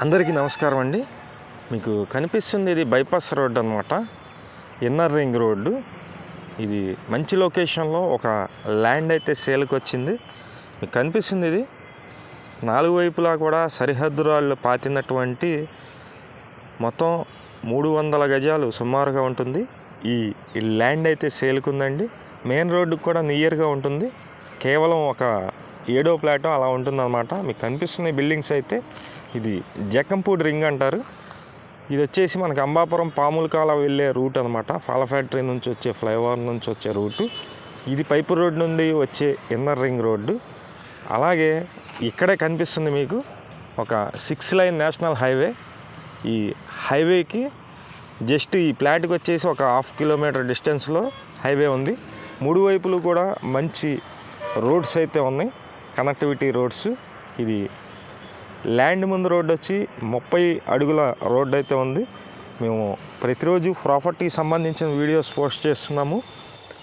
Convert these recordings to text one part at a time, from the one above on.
అందరికీ నమస్కారం అండి. మీకు కనిపిస్తుంది ఇది బైపాస్ రోడ్ అనమాట. Inner ring road. ఇది మంచి లొకేషన్లో ఒక ల్యాండ్ అయితే సేల్కి వచ్చింది. మీకు కనిపిస్తుంది ఇది 4 వైపులా కూడా సరిహద్దు రాళ్ళు పాతినటువంటి మొత్తం 300 గజాలు సుమారుగా ఉంటుంది. ఈ ల్యాండ్ అయితే సేల్కి ఉందండి. మెయిన్ రోడ్డుకు కూడా నియర్గా ఉంటుంది. కేవలం ఒక 7వ ప్లాటో అలా ఉంటుందన్నమాట. మీకు కనిపిస్తున్న బిల్డింగ్స్ అయితే ఇది జక్కంపూడి రింగ్ అంటారు. ఇది వచ్చేసి మనకి అంబాపురం పాములకాల వెళ్ళే రూట్ అనమాట. పాల ఫ్యాక్టరీ నుంచి వచ్చే ఫ్లైఓవర్ నుంచి వచ్చే రూటు ఇది. పైపు రోడ్ నుండి వచ్చే ఇన్నర్ రింగ్ రోడ్డు. అలాగే ఇక్కడే కనిపిస్తుంది మీకు ఒక 6 లైన్ నేషనల్ హైవే. ఈ హైవేకి జస్ట్ ఈ ప్లాట్కి వచ్చేసి ఒక 1/2 కిలోమీటర్ డిస్టెన్స్లో హైవే ఉంది. 3 వైపులు కూడా మంచి రోడ్స్ అయితే ఉన్నాయి, కనెక్టివిటీ రోడ్స్. ఇది ల్యాండ్ ముందు రోడ్డు వచ్చి 30 అడుగుల రోడ్డు అయితే ఉంది. మేము ప్రతిరోజు ప్రాపర్టీకి సంబంధించిన వీడియోస్ పోస్ట్ చేస్తున్నాము.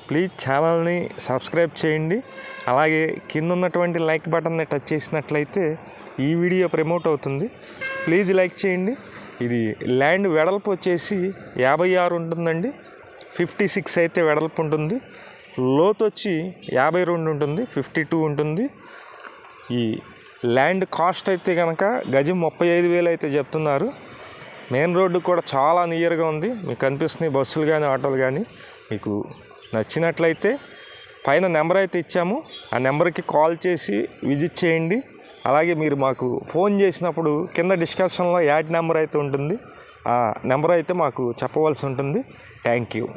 ప్లీజ్ ఛానల్ని సబ్స్క్రైబ్ చేయండి. అలాగే కింద ఉన్నటువంటి లైక్ బటన్ని టచ్ చేసినట్లయితే ఈ వీడియో ప్రమోట్ అవుతుంది. ప్లీజ్ లైక్ చేయండి. ఇది ల్యాండ్ వెడల్పు వచ్చేసి 56 ఉంటుందండి. 56 అయితే వెడల్పు ఉంటుంది. లోతు వచ్చి 52 ఉంటుంది, 52 ఉంటుంది. ఈ ల్యాండ్ కాస్ట్ అయితే కనుక గజం 35,000 అయితే చెప్తున్నారు. మెయిన్ రోడ్డు కూడా చాలా నియర్గా ఉంది. మీకు కనిపిస్తున్నాయి బస్సులు కానీ ఆటోలు కానీ. మీకు నచ్చినట్లయితే పైన నెంబర్ అయితే ఇచ్చాము, ఆ నెంబర్కి కాల్ చేసి విజిట్ చేయండి. అలాగే మీరు మాకు ఫోన్ చేసినప్పుడు కింద డిస్కషన్లో యాడ్ నెంబర్ అయితే ఉంటుంది. ఆ నెంబర్ అయితే మాకు చెప్పవలసి ఉంటుంది. Thank you.